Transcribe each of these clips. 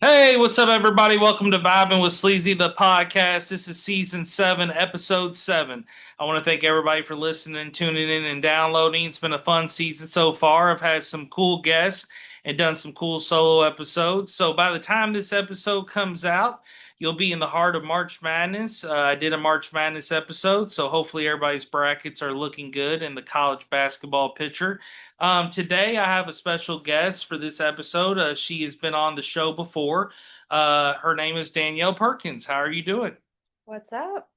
Hey, what's up, everybody? Welcome to Vibing with Sleazy, the podcast. This is season 7, episode 7. I want to thank everybody for listening, tuning in, and downloading. It's been a fun season so far. I've had some cool guests and done some cool solo episodes. So by the time this episode comes out, you'll be in the heart of March Madness. I did a March Madness episode, so hopefully everybody's brackets are looking good in the college basketball picture. Today, I have a special guest for this episode. She has been on the show before. Her name is Danielle Perkins. How are you doing? What's up?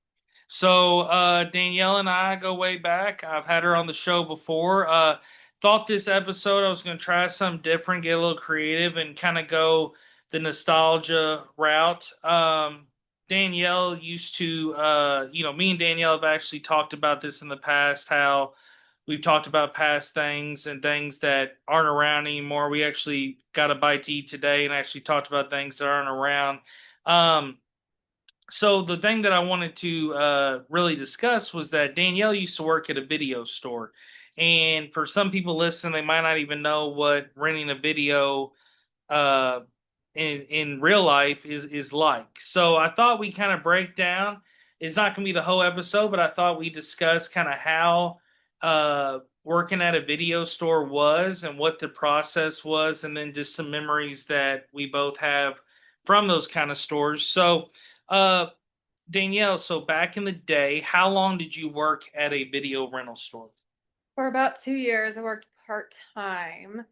So, Danielle and I go way back. I've had her on the show before. Thought this episode I was going to try something different, get a little creative, and kind of go the nostalgia route. Danielle used to, me and Danielle have actually talked about this in the past, how we've talked about past things and things that aren't around anymore. We actually got a bite to eat today and actually talked about things that aren't around. Um, so the thing that I wanted to really discuss was that Danielle used to work at a video store, and for some people listening, they might not even know what renting a video uh, in real life is like. So I thought we kind of break down. It's not going to be the whole episode, but I thought we discuss kind of how working at a video store was and what the process was, and then just some memories that we both have from those kind of stores. So, uh, Danielle, so back in the day, how long did you work at a video rental store? For about 2 years, I worked part-time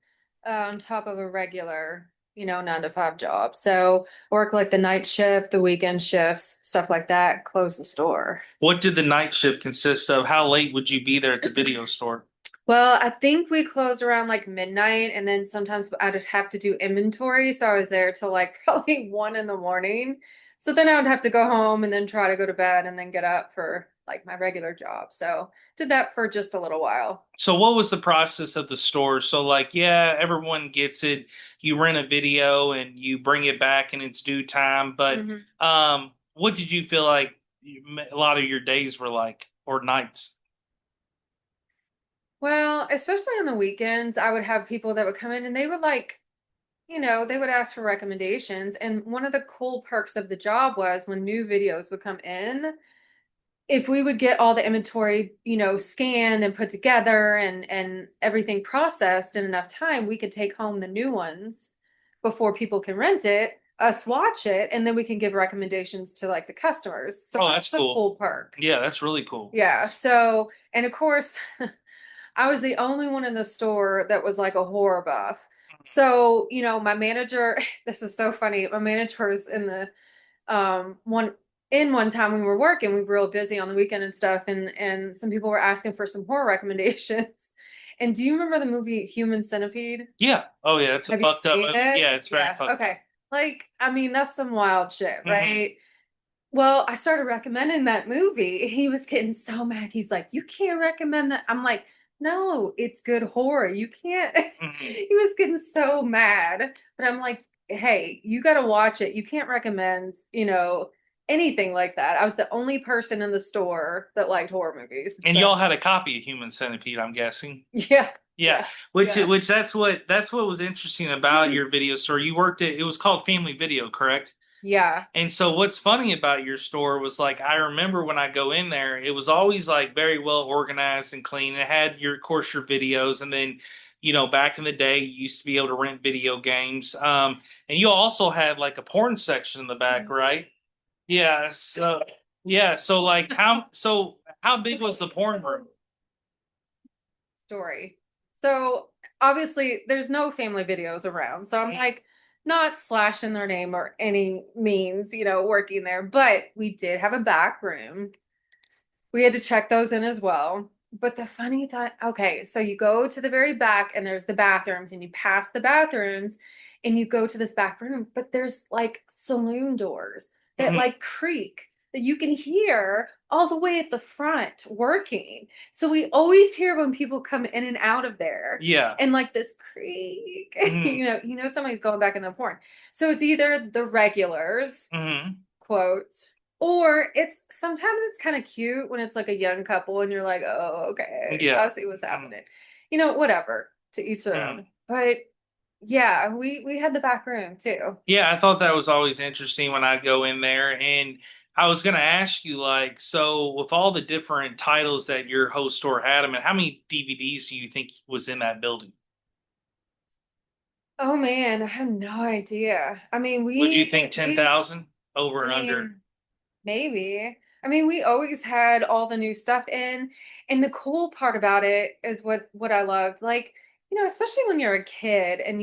on top of a regular, 9 to 5 job. So I work like the night shift, the weekend shifts, stuff like that, close the store. What did the night shift consist of? How late would you be there at the video store? Well, I think we closed around like midnight, and then sometimes I'd have to do inventory. So I was there till like probably 1 in the morning. So then I would have to go home and then try to go to bed and then get up for like my regular job. So did that for just a little while. So what was the process of the store? So like, yeah, everyone gets it. You rent a video and you bring it back in its due time. But Mhm. what did you feel like a lot of your days were like or nights? Well, especially on the weekends, I would have people that would come in and they would like, they would ask for recommendations. And one of the cool perks of the job was when new videos would come in, if we would get all the inventory, scanned and put together and everything processed in enough time, we could take home the new ones before people can rent it, us watch it, and then we can give recommendations to like the customers. So Oh, that's that's a cool. cool perk. Yeah, that's really cool. Yeah. So, and of course, I was the only one in the store that was like a horror buff. So, my manager, this is so funny. My manager was in the one time when we were working, we were real busy on the weekend and stuff, and some people were asking for some horror recommendations. And do you remember the movie Human Centipede? Yeah. Oh yeah, it's a Have you fucked up seen movie. it? Yeah, it's very Yeah. fucked up. Okay. Like, I mean, that's some wild shit, Hmm. right? Well, I started recommending that movie. He was getting so mad. He's like, "You can't recommend that." I'm like, "No, it's good horror. You can't." Hmm. He was getting so mad. But I'm like, "Hey, you got to watch it. You can't recommend, anything like that." I was the only person in the store that liked horror movies. And So, y'all had a copy of Human Centipede, I'm guessing. yeah, Yeah, yeah, yeah. which that's what was interesting about your video store. You worked at it was called Family Video, correct? Yeah. And so what's funny about your store was like I remember when I go in there, it was always like very well organized and clean. It had your of course your videos, and then back in the day you used to be able to rent video games. And you also had like a porn section in the back, right? Yeah, so yeah, so like how big was the porn room? Story. So obviously there's no family videos around. So I'm like not slashing their name or any means, working there, but we did have a back room. We had to check those in as well. But the funny thought, okay, so you go to the very back and there's the bathrooms and you pass the bathrooms and you go to this back room, but there's like saloon doors that Mhm. like creak that you can hear all the way at the front working. So we always hear when people come in and out of there Yeah. and like this creak, Hmm. somebody's going back in the porn. So it's either the regulars Hmm. quote. Or it's kind of cute when it's like a young couple and you're like, oh, okay, Yeah. I see what's Mhm. happening. Whatever, to each their Mhm. own. But Yeah, we had the back room too. Yeah, I thought that was always interesting when I'd go in there. And I was going to ask you, like, so with all the different titles that your host store had, I mean, how many DVDs do you think was in that building? Oh man, I have no idea. I mean, Would you think 10,000 over I or under? mean, maybe. I mean, we always had all the new stuff in, and the cool part about it is what I loved. Like, especially when you're a kid and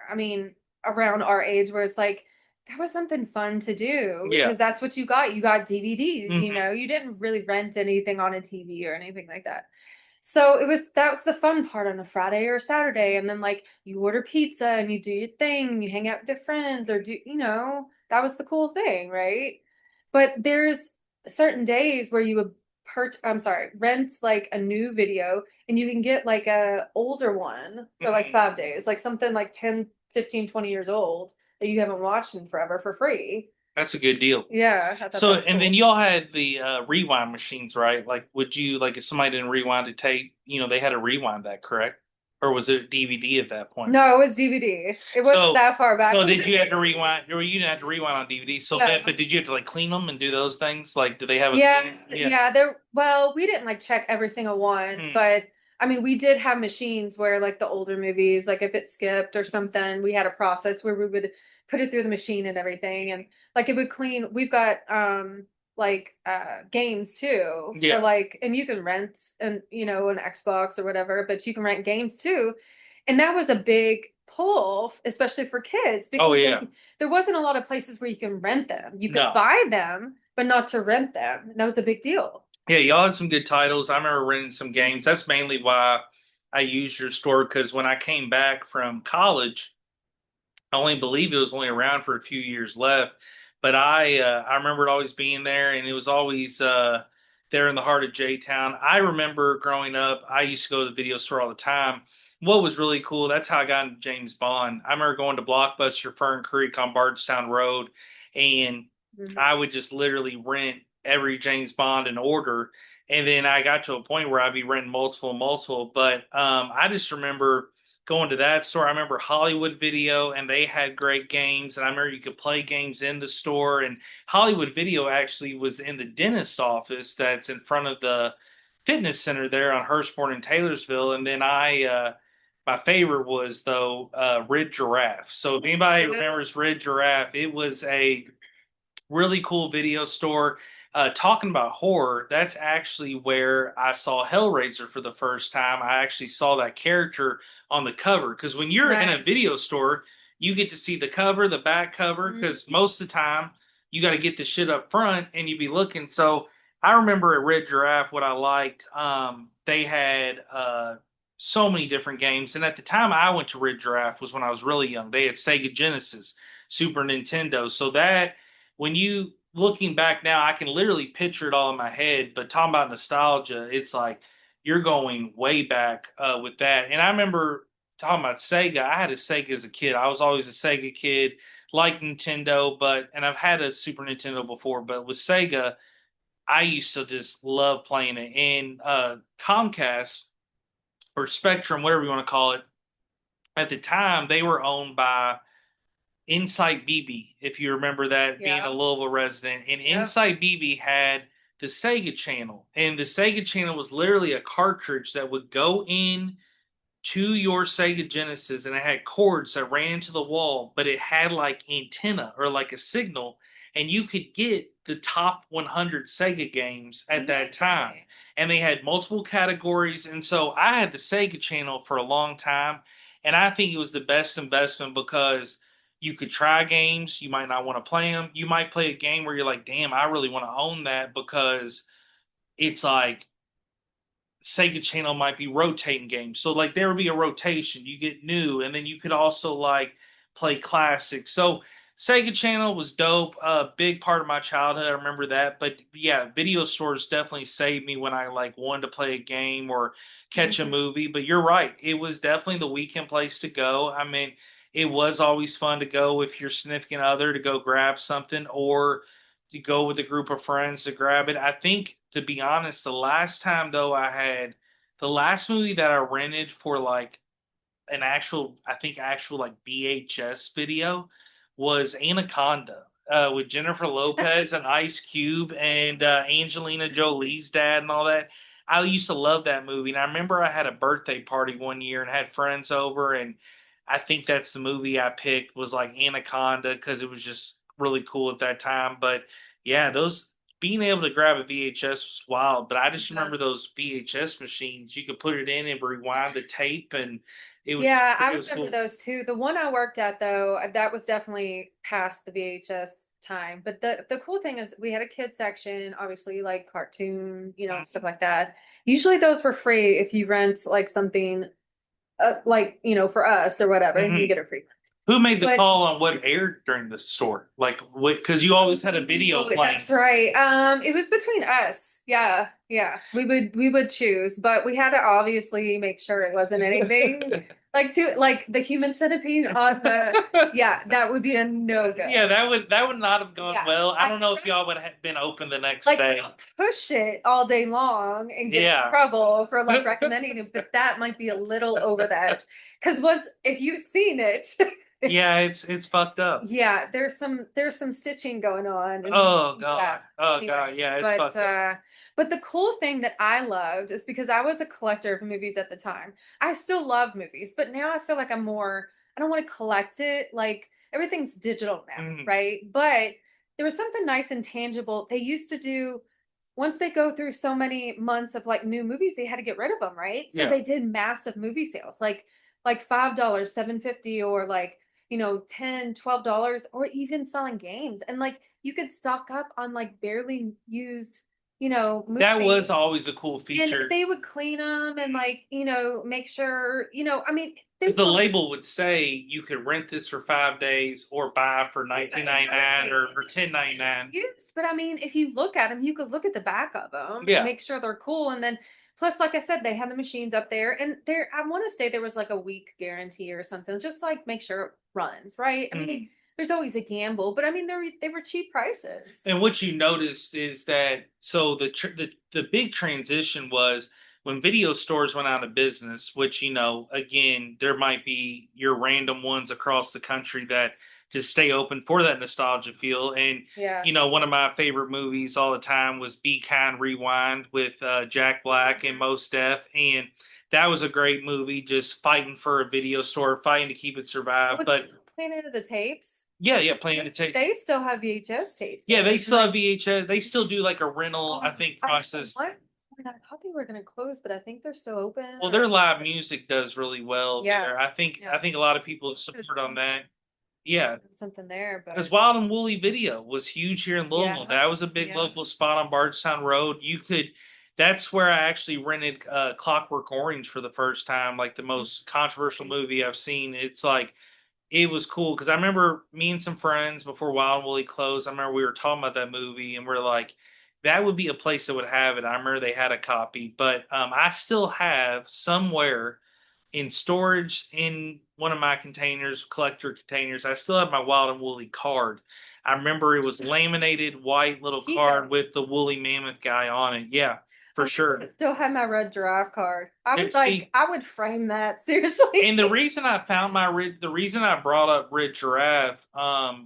I mean, around our age where it's like that was something fun to do Yeah. because that's what you got. You got DVDs, Hmm. you didn't really rent anything on a TV or anything like that. So that was the fun part on a Friday or a Saturday. And then like you order pizza and you do your thing and you hang out with your friends or that was the cool thing, right? But there's certain days where you would rent like a new video and you can get like a older one for like Hmm. 5 days, like something like 10, 15, 20 years old that you haven't watched in forever for free. That's a good deal. Yeah, I thought So, that was and then cool. y'all had the rewind machines, right? Like, would you, like, if somebody didn't rewind a tape, they had to rewind that, correct? Or was it DVD at that point? No, it was DVD. It wasn't So, that far back. so did you have to rewind, or you didn't have to rewind on DVD? So that, No. but did you have to like clean them and do those things? Like, do they have a Yeah, clean? Yeah. yeah, we didn't like check every single one, Hmm. but I mean, we did have machines where like the older movies, like if it skipped or something, we had a process where we would put it through the machine and everything and like it would clean. We've got like games too for Yeah. like and you can rent an Xbox or whatever, but you can rent games too. And that was a big pull, especially for kids, Oh because yeah. there wasn't a lot of places where you can rent them. You could No. buy them, but not to rent them. And that was a big deal. Yeah, y'all had some good titles. I remember renting some games. That's mainly why I used your store because when I came back from college, I only believe it was only around for a few years left, but I remember it always being there, and it was always there in the heart of J Town. I remember growing up, I used to go to the video store all the time. What was really cool, that's how I got into James Bond. I remember going to Blockbuster Fern Creek on Bardstown Road, and Mhm. I would just literally rent every James Bond in order. And then I got to a point where I'd be renting multiple. But I just remember going to that store. I remember Hollywood Video, and they had great games. And I remember you could play games in the store. And Hollywood Video actually was in the dentist office that's in front of the fitness center there on Hurstbourne and Taylorsville. And then my favorite was though Red Giraffe. So if anybody remembers Red Giraffe, it was a really cool video store. Talking about horror, that's actually where I saw Hellraiser for the first time. I actually saw that character on the cover because when you're in a Nice. video store, you get to see the cover, the back cover, Mhm. because most of the time you got to get the shit up front and you be looking. So I remember at Red Giraffe what I liked. They had so many different games, and at the time I went to Red Giraffe was when I was really young. They had Sega Genesis, Super Nintendo, so that when you looking back now, I can literally picture it all in my head. But talking about nostalgia, it's like you're going way back with that. And I remember talking about Sega. I had a Sega as a kid. I was always a Sega kid, like Nintendo, but and I've had a Super Nintendo before, but with Sega, I used to just love playing it. And Comcast or Spectrum, whatever you want to call it, at the time they were owned by Insight BB, if you remember that being a Yeah. Louisville resident. And Yep. Insight BB had the Sega channel. And the Sega channel was literally a cartridge that would go in to your Sega Genesis and it had cords that ran into the wall, but it had like antenna or like a signal, and you could get the top 100 Sega games at that time. Really? And they had multiple categories. And so I had the Sega channel for a long time, and I think it was the best investment because you could try games, you might not want to play them. You might play a game where you're like, damn, I really want to own that because it's like Sega Channel might be rotating games. So like there would be a rotation. You get new, and then you could also like play classics. So Sega Channel was dope. A big part of my childhood. I remember that. But yeah, video stores definitely saved me when I like wanted to play a game or catch a Mhm. movie. But you're right. It was definitely the weekend place to go. I mean, it was always fun to go with your significant other to go grab something or to go with a group of friends to grab it. I think, to be honest, the last time though I had the last movie that I rented for like an actual, I think actual like VHS video was Anaconda with Jennifer Lopez and Ice Cube and Angelina Jolie's dad and all that. I used to love that movie, and I remember I had a birthday party one year and had friends over, and I think that's the movie I picked was like Anaconda because it was just really cool at that time. But yeah, those being able to grab a VHS was wild. But I just remember those VHS machines. You could put it in and rewind the tape, and it was Yeah, I it was remember cool. those too. The one I worked at though, that was definitely past the VHS time. But the cool thing is we had a kid section, obviously like cartoon, stuff like that. Usually those were free if you rent like something like, for us or whatever, you Mhm. get it free. Who made the But call on what aired during the store? Like, what? Because you always had a video oh, playing. that's right. It was between us. Yeah, yeah. We would choose, but we had to obviously make sure it wasn't anything like the human centipede on the yeah, that would be a no go. Yeah, that would not have gone Yeah. well. I I don't could know if y'all would have been open the next like day. push it all day long and get in Yeah. trouble for like recommending it, but that might be a little over the edge. Because once if you've seen it, Yeah, it's fucked up. yeah, there's some stitching going on and Oh yeah. God. Oh God. Anyways, Yeah, it's but fucked up. the cool thing that I loved is because I was a collector of movies at the time. I still love movies, but now I feel like I don't want to collect it. Like everything's digital now, Mhm. right? But there was something nice and tangible. They used to do once they go through so many months of like new movies, they had to get rid of them, right? So Yeah. they did massive movie sales, like $5, 7.50, or like 10, $12, or even selling games. And like you could stock up on like barely used, That was movies, always a cool and feature. they would clean them and like, make sure, I mean, they Because the still label would say you could rent this for 5 days or buy for yeah, 19.99 exactly. or 10.99. Used, but I mean, if you look at them, you could look at the back of them and Yeah. make sure they're cool. And then, plus, like I said, they had the machines up there, and there, I want to say there was like a week guarantee or something, just like make sure it runs right. I Mhm. mean, there's always a gamble, but I mean, they were cheap prices. And what you noticed is that so the big transition was when video stores went out of business, which again there might be your random ones across the country that just stay open for that nostalgia feel. And Yeah. one of my favorite movies all the time was Be Kind Rewind with Jack Black and Mos Def, and that was a great movie, just fighting for a video store, fighting to keep it survive. What's But Planet of the Tapes? yeah, yeah, playing it. They still have VHS tapes Yeah, they there, and still like, have VHS. They still do like a rental, I think, process. what? I thought they were gonna close, but I think they're still open. Well, Or their live music does really well yeah, there. I think yeah. I think a lot of people There's support on that. Yeah, something there, because but Wild and Woolly Video was huge here in Louisville. yeah, That was a big yeah. local spot on Bardstown Road. You could. That's where I actually rented Clockwork Orange for the first time, like the most controversial movie I've seen. It's like it was cool because I remember me and some friends before Wild and Woolly closed. I remember we were talking about that movie and we're like, that would be a place that would have it. I remember they had a copy, but I still have somewhere in storage in one of my containers, collector containers. I still have my Wild and Woolly card. I remember it was laminated white little Keep card it. with the woolly mammoth guy on it. Yeah, for I sure. still have my red giraffe card. See, I would frame that and the seriously. reason I found the reason I brought up Red Giraffe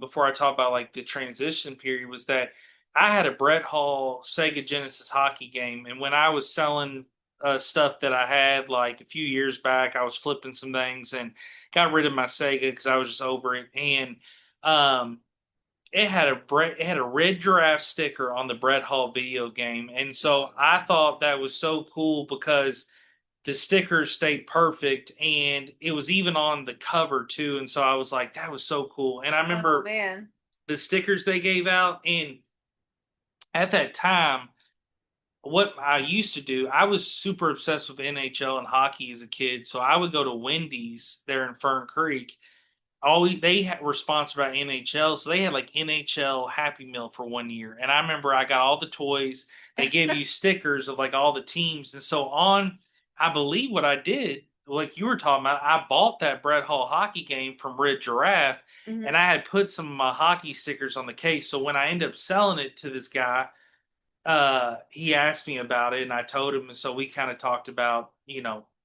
before I talk about like the transition period was that I had a Brett Hall Sega Genesis hockey game, and when I was selling stuff that I had like a few years back, I was flipping some things and got rid of my Sega because I was just over it, and um, it had a Red Giraffe sticker on the Brett Hall video game, and so I thought that was so cool because the stickers stayed perfect and it was even on the cover too, and so I was like that was so cool. And I Oh remember man. the stickers they gave out, and at that time what I used to do, I was super obsessed with NHL and hockey as a kid, so I would go to Wendy's there in Fern Creek. Were sponsored by NHL, so they had like NHL Happy Meal for 1 year. And I remember I got all the toys. They gave you stickers of like all the teams, and so on. I believe what I did, like you were talking about, I bought that Brett Hall hockey game from Red Giraffe, Mhm. and I had put some of my hockey stickers on the case. So when I ended up selling it to this guy, he asked me about it, and I told him, and so we kind of talked about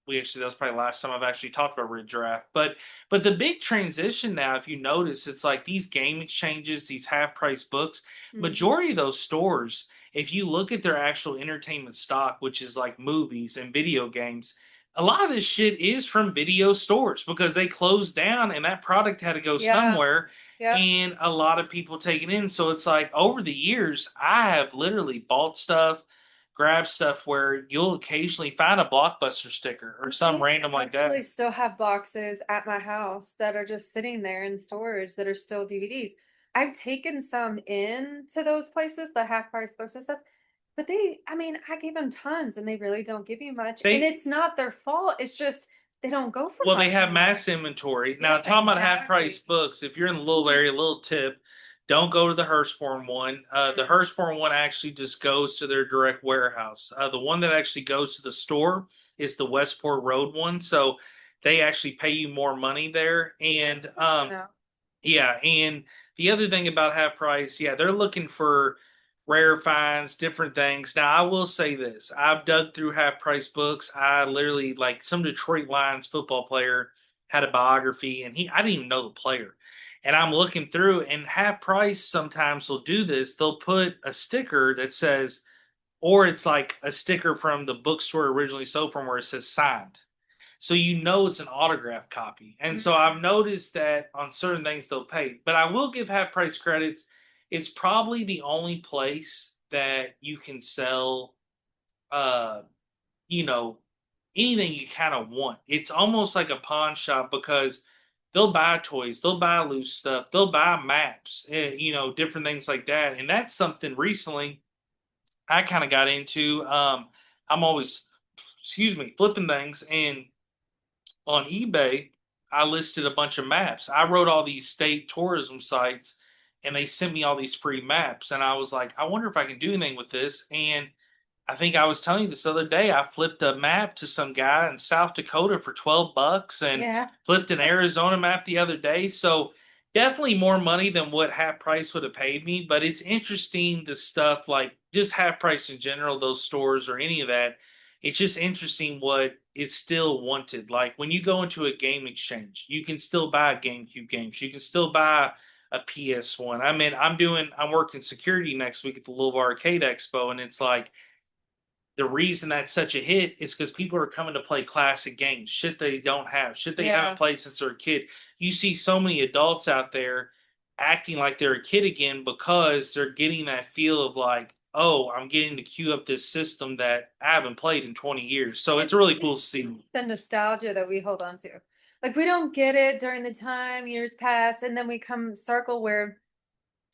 we actually that was probably the last time I've actually talked about Red Giraffe. But the big transition now, if you notice, it's like these game exchanges, these half price books. Hmm. Majority of those stores, if you look at their actual entertainment stock, which is like movies and video games, a lot of this shit is from video stores because they closed down and that product had to go Yeah. somewhere. Yep. And a lot of people take it in. So it's like over the years, I have literally bought stuff, grab stuff where you'll occasionally find a Blockbuster sticker or some I random like that. actually still have boxes at my house that are just sitting there in storage that are still DVDs. I've taken some in to those places, the half price books and stuff, but I mean, I gave them tons and they really don't give you much. And They it's not their fault. It's just they don't go for well, they much have anymore. mass inventory. Yeah, Now, talking about half price exactly. books, if you're in the little area, little tip, don't go to the Hirschborn one. The Mm. Hirschborn one actually just goes to their direct warehouse. The one that actually goes to the store is the Westport Road one. So they actually pay you more money there. And That's good to know. yeah, and the other thing about half price, yeah, they're looking for rare finds, different things. Now, I will say this: I've dug through half price books. I literally like some Detroit Lions football player had a biography, and I didn't even know the player. And I'm looking through, and half price sometimes will do this. They'll put a sticker that says, or it's like a sticker from the bookstore originally sold from where it says signed, so you know it's an autograph copy. And so Mm. I've noticed that on certain things they'll pay. But I will give half price credits. It's probably the only place that you can sell uh you know anything you kind of want. It's almost like a pawn shop because they'll buy toys, they'll buy loose stuff, they'll buy maps, different things like that. And that's something recently I kind of got into. I'm always, excuse me, flipping things, and on eBay, I listed a bunch of maps. I wrote all these state tourism sites and they sent me all these free maps. And I was like, I wonder if I can do anything with this. And I think I was telling you this other day, I flipped a map to some guy in South Dakota for $12 and Yeah. flipped an Arizona map the other day. So definitely more money than what half price would have paid me. But it's interesting the stuff like just half price in general, those stores or any of that. It's just interesting what is still wanted. Like when you go into a game exchange, you can still buy GameCube games. You can still buy a PS1. I mean, I'm working security next week at the Louisville Arcade Expo, and it's like the reason that's such a hit is because people are coming to play classic games, shit they don't have, shit they haven't Yeah. played since they're a kid. You see so many adults out there acting like they're a kid again because they're getting that feel of like, oh, I'm getting to queue up this system that I haven't played in 20 years. So it's really cool to It's see. the nostalgia that we hold on to. Like we don't get it during the time, years pass, and then we come circle where,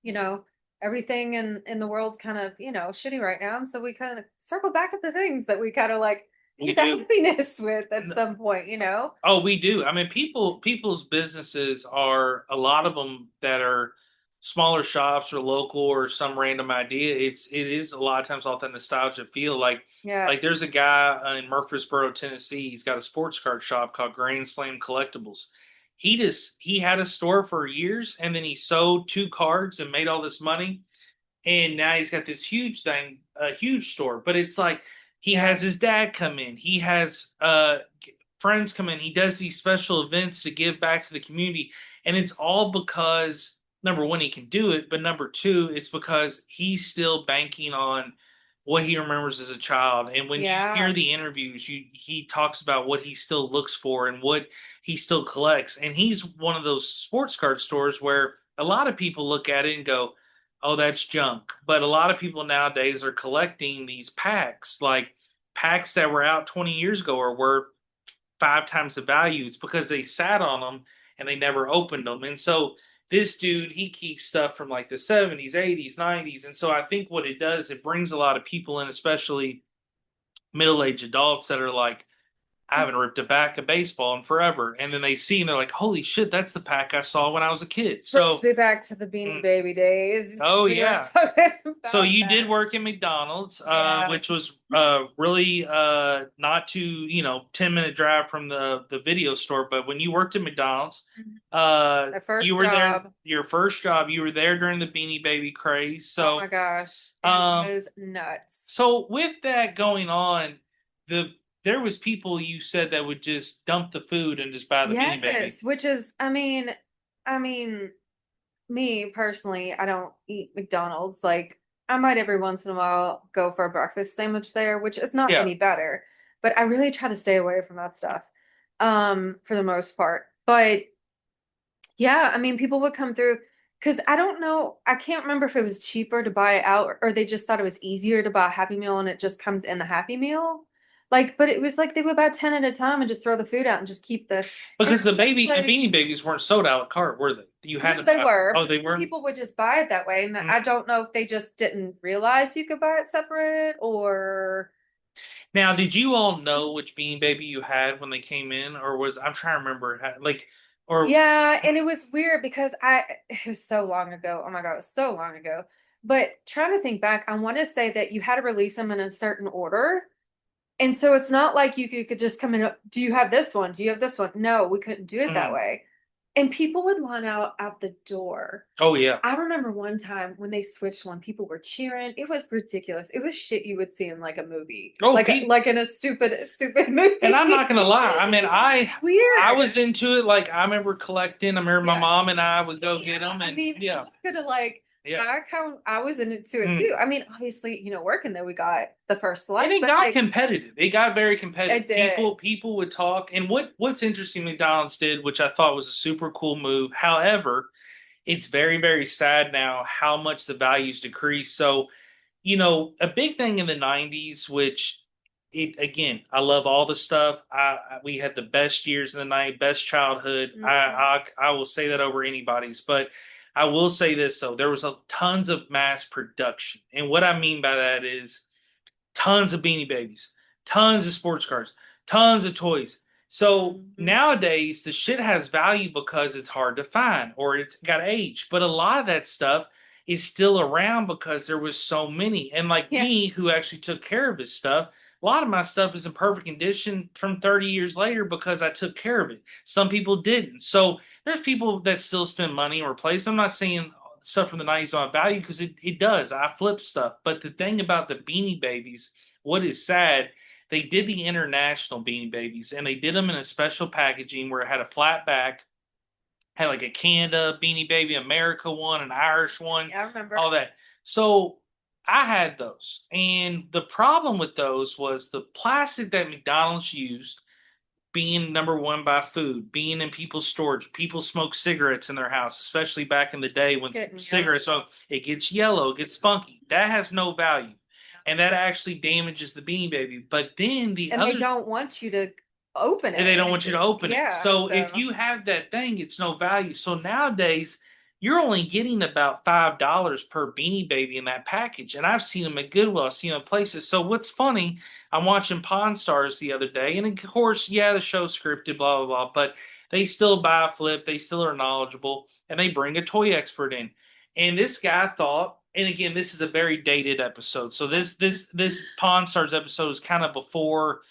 you know, everything in the world's kind of, shitty right now. And so we kind of circle back at the things that we kind of like We get the do. happiness with at some point. Oh, we do. I mean, people's businesses are a lot of them that are smaller shops or local or some random idea. It is a lot of times all that nostalgia feel Yeah. like there's a guy in Murfreesboro, Tennessee. He's got a sports card shop called Grand Slam Collectibles. He had a store for years and then he sold two cards and made all this money, and now he's got this huge thing, a huge store. But it's like he Yeah. has his dad come in, he has friends come in, he does these special events to give back to the community, and it's all because number one he can do it, but number two it's because he's still banking on what he remembers as a child. And when you Yeah. hear the interviews, he talks about what he still looks for and what he still collects. And he's one of those sports card stores where a lot of people look at it and go, oh, that's junk. But a lot of people nowadays are collecting these packs, like packs that were out 20 years ago are worth five times the value. It's because they sat on them and they never opened them. And so this dude, he keeps stuff from like the 70s, 80s, 90s. And so I think what it does, it brings a lot of people in, especially middle-aged adults that are like, I haven't ripped a back of baseball in forever. And then they see and they're like, holy shit, that's the pack I saw when I was a kid. Brings So, me back to the Beanie mm, Baby days. oh, We were yeah. talking So about you did that. work at McDonald's, Yeah. which was really not too, 10-minute drive from the video store. But when you worked at McDonald's, My you first were there, job. your first job, you were there during the Beanie Baby craze. Oh my So, gosh. It um, was nuts. so with that going on, the there was people you said that would just dump the food and just buy the Beanie Baby. Yes, which is, I mean, me personally, I don't eat McDonald's. Like, I might every once in a while go for a breakfast sandwich there, which is not Yeah, any better. But I really try to stay away from that stuff, for the most part. But yeah, I mean, people would come through because I don't know, I can't remember if it was cheaper to buy it out or they just thought it was easier to buy a Happy Meal and it just comes in the Happy Meal. Like, but it was like they would buy 10 at a time and just throw the food out and just keep and because just the like, Beanie Babies weren't sold a la carte, were they? You had no, to they buy. were, Oh, but they some were. people would just buy it that way. And I Mm. don't know if they just didn't realize you could buy it separate or. Now, did you all know which Beanie Baby you had when they came in, or was I'm trying to remember, like, or Yeah, and it was weird because it was so long ago. Oh my God, it was so long ago. But trying to think back, I want to say that you had to release them in a certain order. And so it's not like you could just come in, do you have this one? Do you have this one? No, we couldn't do it that mm. way. And people would line out the door. Oh yeah. I remember one time when they switched one, people were cheering. It was ridiculous. It was shit you would see in like a movie, Oh, like Pete. like in a stupid And I'm not movie. gonna lie. I mean, It was I weird. was into it. Like I remember collecting. I remember my Yeah. mom and I would go Yeah, get them, I and mean, yeah, we could have like yeah. I was into it Mm. too. I mean, obviously, working there, we got the first And select, it but got like competitive. It got very it competitive. did. People would talk. And what's interesting McDonald's did, which I thought was a super cool move. However, it's very, very sad now how much the values decrease. So, a big thing in the 90s, which it again, I love all the stuff. We had the best years in the night, best childhood. Mhm. I will say that over anybody's, but I will say this though, there was tons of mass production. And what I mean by that is tons of Beanie Babies, tons of sports cars, tons of toys. So Mhm. nowadays, the shit has value because it's hard to find or it's got age. But a lot of that stuff is still around because there was so many. And like Yeah. me, who actually took care of this stuff, a lot of my stuff is in perfect condition from 30 years later because I took care of it. Some people didn't. So there's people that still spend money or replace. I'm not saying stuff from the 90s on value because it does. I flip stuff. But the thing about the Beanie Babies, what is sad, they did the international Beanie Babies and they did them in a special packaging where it had a flat back, had like a Canada Beanie Baby, America one, an Irish one, Yeah, I remember. all that. So I had those. And the problem with those was the plastic that McDonald's used being number one by food, being in people's storage. People smoke cigarettes in their house, especially back in the day It's when getting cigarettes, yellow. so it gets yellow, it gets funky. That has no value. And that actually damages the Beanie Baby. But then the And they other, don't want you to open they don't it. want you to open it. Yeah, So if so you have that thing, it's no value. So nowadays, you're only getting about $5 per Beanie Baby in that package. And I've seen them at Goodwill, I've seen them places. So what's funny, I'm watching Pawn Stars the other day, and of course, yeah, the show's scripted, blah blah blah, but they still buy a flip, they still are knowledgeable, and they bring a toy expert in. And this guy thought, and again, this is a very dated episode. So this Pawn Stars episode is kind of before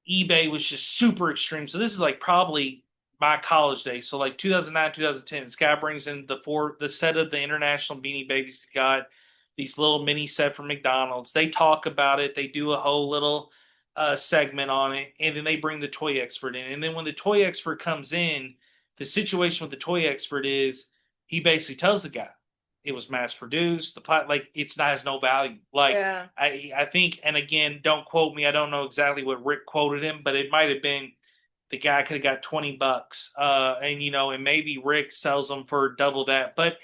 eBay was just super extreme. So this is like probably my college days. So like 2009, 2010. This guy brings in the set of the international Beanie Babies. He got these little mini set from McDonald's. They talk about it. They do a whole little segment on it, and then they bring the toy expert in. And then when the toy expert comes in, the situation with the toy expert is he basically tells the guy it was mass produced. The plot, like it's not has no value. Like yeah. I think, and again, don't quote me. I don't know exactly what Rick quoted him, but it might have been the guy could have got $20. And and maybe Rick sells them for double that. But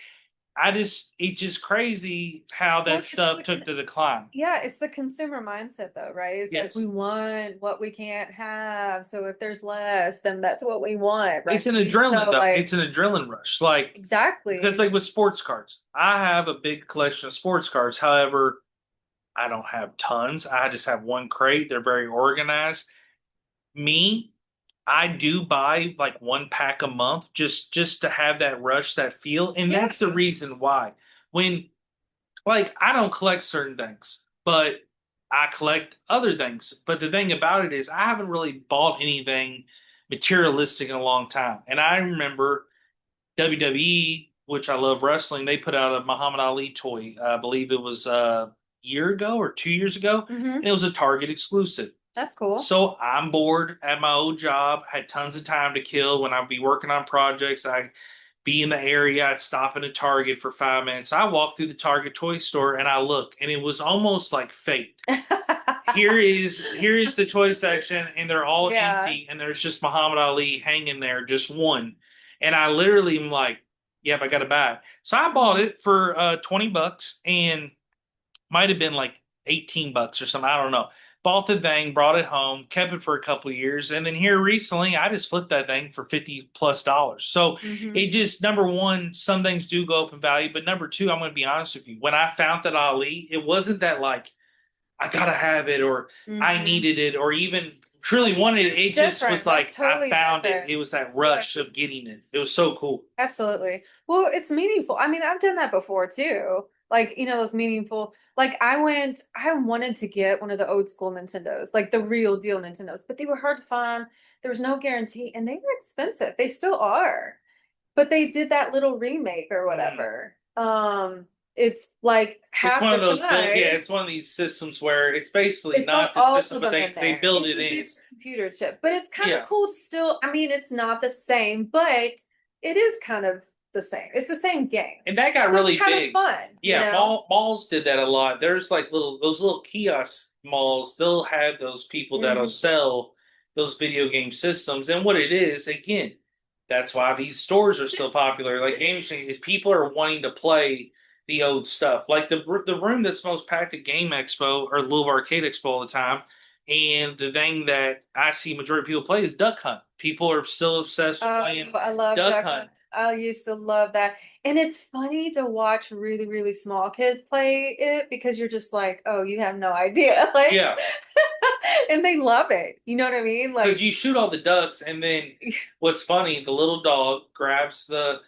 it's just crazy how Well, that stuff took the decline. yeah, it's the consumer mindset though, right? It's like we Yes. want what we can't have. So if there's less, then that's what we want, right? It's an adrenaline So though. like It's an adrenaline rush. Like because exactly. like with sports cards, I have a big collection of sports cards. However, I don't have tons. I just have one crate. They're very organized. Me, I do buy like one pack a month just to have that rush, that feel, and Yeah. that's the reason why. When like I don't collect certain things, but I collect other things. But the thing about it is I haven't really bought anything materialistic in a long time. And I remember WWE, which I love wrestling, they put out a Muhammad Ali toy. I believe it was a year ago or 2 years ago, Hmm. and it was a Target exclusive. That's cool. So I'm bored at my old job, had tons of time to kill when I'd be working on projects. I'd be in the area, I'd stop at a Target for 5 minutes. I walked through the Target toy store and I look, and it was almost like fate. Here is the toy section, and they're all Yeah. empty, and there's just Muhammad Ali hanging there, just one. And I literally am like, yep, I gotta buy it. So I bought Mhm. it for $20 and might have been like $18 or something. I don't know. Bought the thing, brought it home, kept it for a couple of years, and then here recently, I just flipped that thing for $50 plus. So Mhm. it just number one, some things do go up in value, but number two, I'm going to be honest with you. When I found that Ali, it wasn't that like I gotta have it or I Mhm. needed it or even truly Yeah, wanted it. that's It just was different. That's like I totally found it. different. It was that Yeah. rush of getting it. It was so cool. Absolutely. Well, it's meaningful. I mean, I've done that before too. Like, those meaningful, like I wanted to get one of the old school Nintendos, like the real deal Nintendos, but they were hard to find. There was no guarantee and they were expensive. They still are. But they did that little remake or Mhm. whatever. It's like It's half one the of those built. Yeah, size. it's one of these systems where it's basically It's got not the all system, of but them they in they there. build It's it a in. big It's computer chip, but it's kind of yeah. cool to still. I mean, it's not the same, but it is kind of the same. It's the same game. And that got So it's really kind of big. fun, you Yeah, know? malls did that a lot. There's like those little kiosk malls. They'll have those people that'll Hmm. sell those video game systems. And what it is, again, that's why these stores are still popular. Like Game Exchange is people are wanting to play the old stuff. Like the room that's most packed at Game Expo or Louisville Arcade Expo all the time. And the thing that I see majority of people play is Duck Hunt. People are still obsessed with Oh, playing I love Duck Duck Hunt. Hunt. I used to love that. And it's funny to watch really, really small kids play it because you're just like, oh, you have no idea. Like, Yeah. and they love it. You know what I mean? Because Like, you shoot all the ducks, and then what's funny, the little dog grabs the and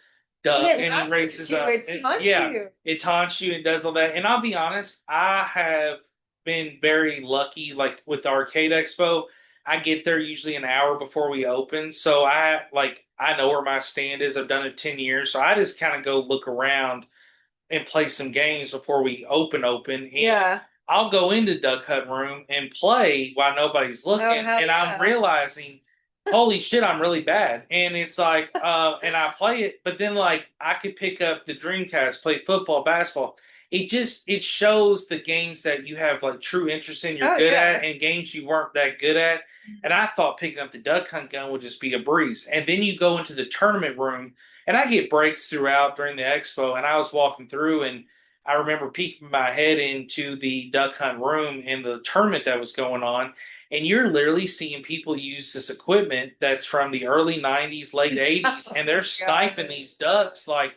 duck it and he laughs at races you, up. it taunts Yeah, you. it taunts you and does all that. And I'll be honest, I have been very lucky. Like with the Arcade Expo, I get there usually an hour before we open, so I know where my stand is. I've done it 10 years, so I just kind of go look around and play some games before we open. And Yeah. I'll go into Duck Hunt room and play while nobody's Oh, looking, hell and I'm yeah. realizing, holy shit, I'm really bad. And it's like, and I play it, but then like I could pick up the Dreamcast, play football, basketball. It shows the games that you have like true interest in, you're Oh, good at, yeah. and games you weren't that good at. And Mhm. I thought picking up the Duck Hunt gun would just be a breeze. And then you go into the tournament room, and I get breaks throughout during the expo, and I was walking through and I remember peeking my head into the duck hunt room in the tournament that was going on, and you're literally seeing people use this equipment that's from the early 90s, late 80s, Oh and they're my sniping God. these ducks like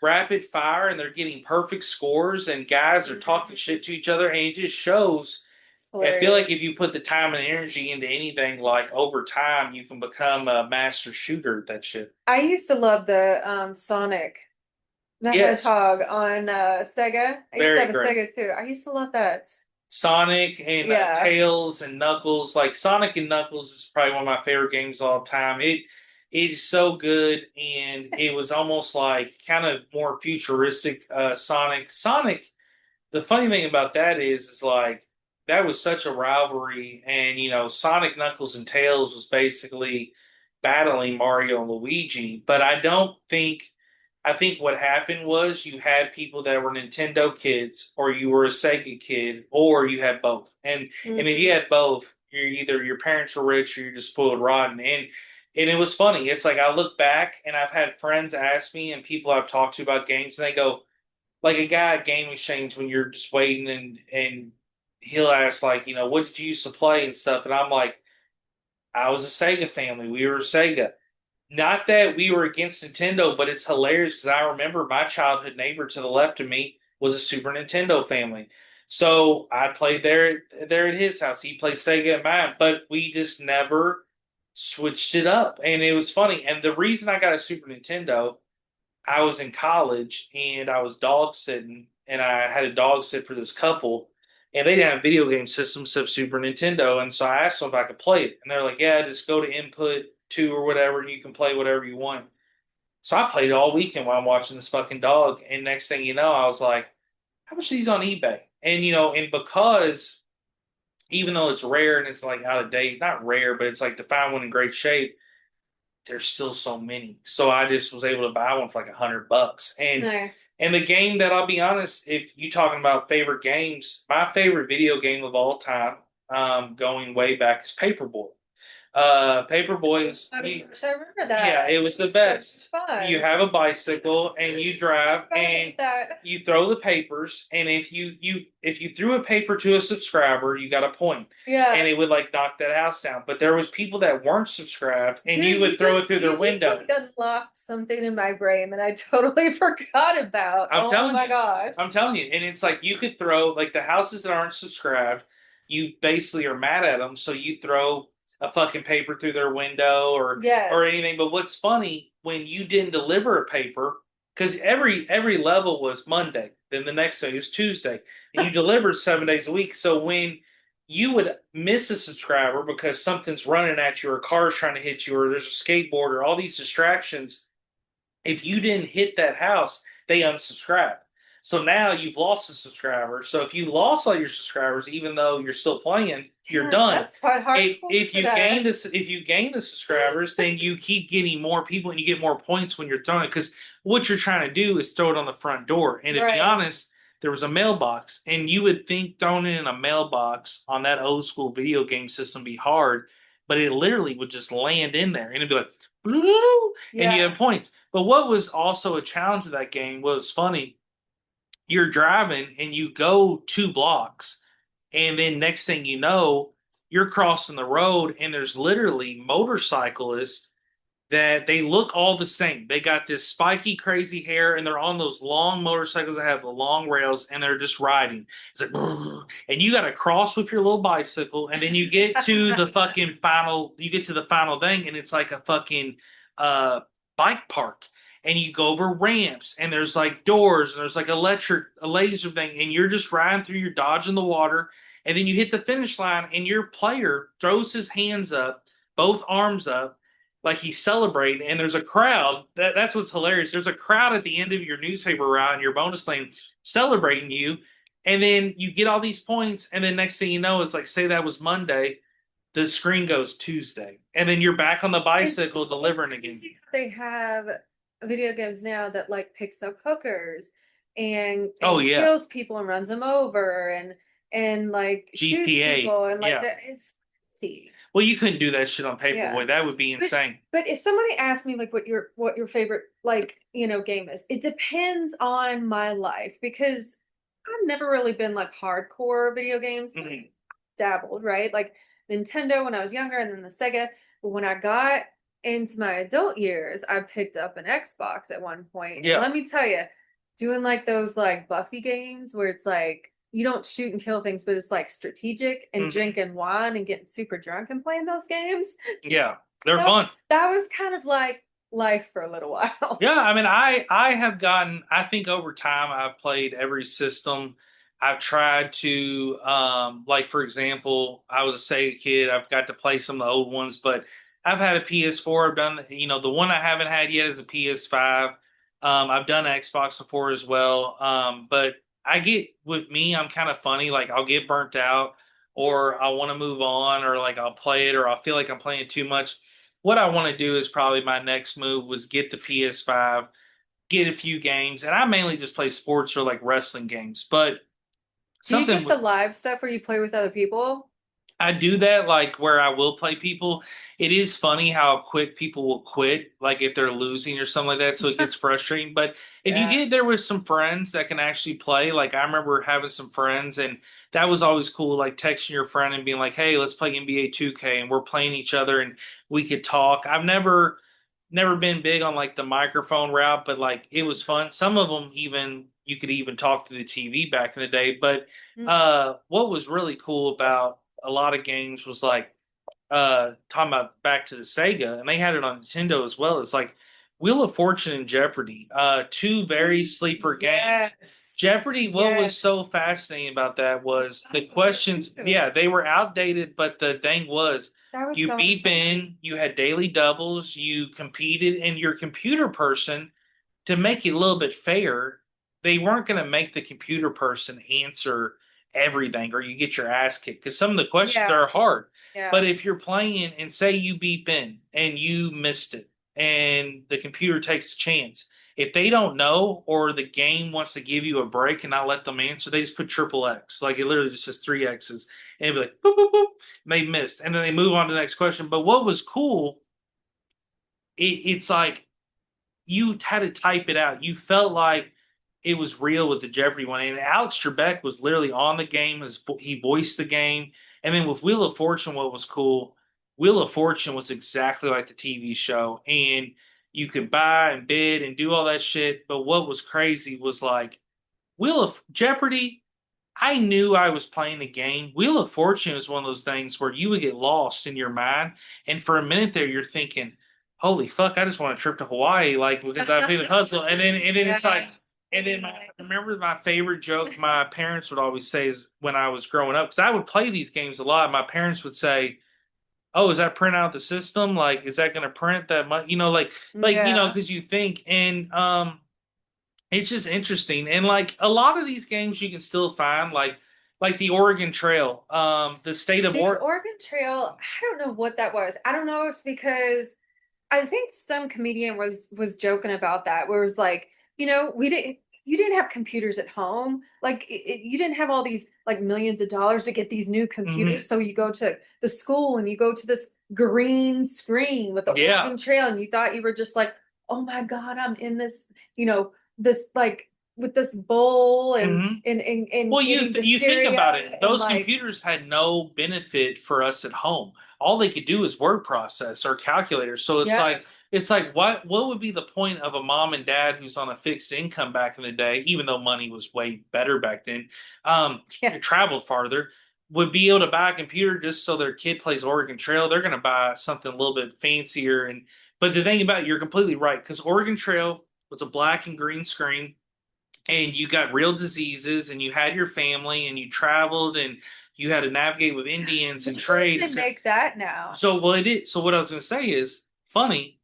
rapid fire, and they're getting perfect scores, and guys are talking Mhm. shit to each other, and it just shows. I feel like if Hilarious. you put the time and energy into anything, like over time, you can become a master shooter at that shit. I used to love the Sonic the Yes, Hedgehog on Sega. I used to very have a great. Sega too. I used to love that. Sonic and Yeah. Tails and Knuckles. Like Sonic and Knuckles is probably one of my favorite games of all time. It is so good, and it was almost like kind of more futuristic. Sonic. Sonic. The funny thing about that is like that was such a rivalry, and Sonic, Knuckles, and Tails was basically battling Mario and Luigi. But I don't think. I think what happened was you had people that were Nintendo kids, or you were a Sega kid, or you had both. And if you Hmm. had both, you're either your parents were rich or you're just spoiled rotten. And it was funny. It's like I look back and I've had friends ask me and people I've talked to about games, and they go, like a guy at Game Exchange when you're just waiting and he'll ask like, what did you used to play and stuff, and I'm like, I was a Sega family. We were Sega. Not that we were against Nintendo, but it's hilarious because I remember my childhood neighbor to the left of me was a Super Nintendo family. So I played there at his house. He played Sega at mine, but we just never switched it up. And it was funny. And the reason I got a Super Nintendo, I was in college and I was dog sitting, and I had a dog sit for this couple, and they didn't have video game systems except Super Nintendo. And so I asked them if I could play it, and they're like, "Yeah, just go to input two or whatever, and you can play whatever you want." So I played it all weekend while I'm watching this fucking dog, and next thing you know, I was like, "How much are these on eBay?" And because even though it's rare and it's like out of date, not rare, but it's like to find one in great shape, there's still so many. So I just was able to buy one for like $100. Nice. And the game that I'll be honest, if you talking about favorite games, my favorite video game of all time, going way back is Paperboy. Paperboy is I remember yeah, that. it was It the was so best. much You fun. have a bicycle and you drive I and forgot that. you throw the papers, and if you threw a paper to a subscriber, you got a point. And Yeah. it would like knock that house down. But there was people that weren't subscribed and you Dude, would throw it through their you just window. like unlocked something in my brain that I totally forgot about. I'm Oh telling my you. gosh. I'm telling you. And it's like you could throw like the houses that aren't subscribed, you basically are mad at them, so you throw a fucking paper through their window Yes. or anything. But what's funny when you didn't deliver a paper, because every level was Monday, then the next day was Tuesday, and you delivered 7 days a week. So when you would miss a subscriber because something's running at you or a car's trying to hit you or there's a skateboard or all these distractions, if you didn't hit that house, they unsubscribe. So now you've lost a subscriber. So if you lost all your subscribers, even though you're still playing, you're Damn, done. that's quite hardcore If for you that. gain this, if you gain the subscribers, then you keep getting more people and you get more points when you're throwing it. Because what you're trying to do is throw it on the front door. And to be Right. honest, there was a mailbox, and you would think throwing it in a mailbox on that old school video game system be hard, but it literally would just land in there and it'd be like, and you Yeah. have points. But what was also a challenge of that game was funny. You're driving and you go 2 blocks, and then next thing you know, you're crossing the road, and there's literally motorcyclists that they look all the same. They got this spiky, crazy hair, and they're on those long motorcycles that have the long rails, and they're just riding. It's like, and you got to cross with your little bicycle, and then you get to the fucking final. You get to the final thing, and it's like a fucking uh, bike park. And you go over ramps, and there's like doors, and there's like a laser thing, and you're just riding through, you're dodging the water, and then you hit the finish line, and your player throws his hands up, both arms up, like he's celebrating, and there's a crowd. That's what's hilarious. There's a crowd at the end of your newspaper route and your bonus lane celebrating you, and then you get all these points, and then next thing you know, it's like say that was Monday, the screen goes Tuesday, and then you're back on the bicycle It's delivering again. crazy how they have video games now that like picks up hookers Oh and yeah, kills people and runs them over and like shoots GTA, people and like yeah. that. It's crazy. Well, you couldn't do that shit on Yeah. Paperboy. That would be But insane. but if somebody asked me like what your favorite like, game is, it depends on my life because I've never really been like hardcore video games, but Mhm. dabbled, right? Like Nintendo when I was younger and then the Sega. But when I got into my adult years, I picked up an Xbox at one point. And Yeah. let me tell you, doing like those like Buffy games where it's like you don't shoot and kill things, but it's like strategic and Mhm. drinking wine and getting super drunk and playing those games. Yeah, they're That, fun. that was kind of like life for a little while. Yeah, I mean, I have gotten. I think over time I've played every system. I've tried to, like for example, I was a Sega kid. I've got to play some of the old ones, but I've had a PS4. I've done, the one I haven't had yet is a PS5. I've done Xbox before as well. But I get with me, I'm kind of funny. Like I'll get burnt out, or I want to move on, or like I'll play it, or I'll feel like I'm playing too much. What I want to do is probably my next move was get the PS5, get a few games, and I mainly just play sports or like wrestling games. But Do you something get the live stuff where you play with other people? I do that like where I will play people. It is funny how quick people will quit, like if they're losing or something like that. So it gets frustrating. But if you Yeah. get there with some friends that can actually play, like I remember having some friends, and that was always cool, like texting your friend and being like, "Hey, let's play NBA 2K," and we're playing each other and we could talk. I've never been big on like the microphone route, but like it was fun. Some of them even you could even talk to the TV back in the day. But Mm. what was really cool about a lot of games was like talking about back to the Sega, and they had it on Nintendo as well. It's like Wheel of Fortune and Jeopardy, two very sleeper games. Yes. Jeopardy, what was Yes. so fascinating about that was the I love that questions, too. yeah, they were outdated, but the thing was That was you so much beep fun. in, you had daily doubles, you competed, and your computer person, to make it a little bit fair, they weren't going to make the computer person answer everything or you get your ass kicked because some of the questions Yeah. are hard. But Yeah. if you're playing and say you beep in and you missed it and the computer takes a chance, if they don't know or the game wants to give you a break and not let them answer, they just put triple X. Like it literally just says three X's. And it'd be like, boop, boop, boop. And they missed. And then they move on to the next question. But what was cool, it's like you had to type it out. You felt like it was real with the Jeopardy one. And Alex Trebek was literally on the game as he voiced the game. And then with Wheel of Fortune, what was cool, Wheel of Fortune was exactly like the TV show. And you could buy and bid and do all that shit. But what was crazy was like Wheel of Jeopardy. I knew I was playing the game. Wheel of Fortune is one of those things where you would get lost in your mind. And for a minute there, you're thinking, holy fuck, I just want a trip to Hawaii, like because I've been a hustle. And then it's like, Yeah. and then I remember my favorite joke my parents would always say is when I was growing up, because I would play these games a lot. My parents would say, "Oh, is that print out the system? Like, is that going to print that much? Yeah. because you think and. It's just interesting. And like a lot of these games you can still find like the Oregon Trail, the state of The Oregon. Oregon Trail, I don't know what that was. I don't know if it's because I think some comedian was joking about that, where it was like, we didn't you didn't have computers at home. Like you didn't have all these like millions of dollars to get these new Hmm. computers. So you go to the school and you go to this green screen with the Yeah. Oregon Trail and you thought you were just like, oh my God, I'm in this, this like with this bowl and Hmm. and Well, you getting th you think about it. hysteria and Those like, computers had no benefit for us at home. All they could do is word process or calculator. So yeah, it's like what would be the point of a mom and dad who's on a fixed income back in the day, even though money was way better back then, yeah. traveled farther, would be able to buy a computer just so their kid plays Oregon Trail. They're going to buy something a little bit fancier. And but the thing about it, you're completely right because Oregon Trail was a black and green screen and you got real diseases and you had your family and you traveled and you had to navigate with Indians and Why don't trade. they make that now? So well it is. So what I was going to say is funny.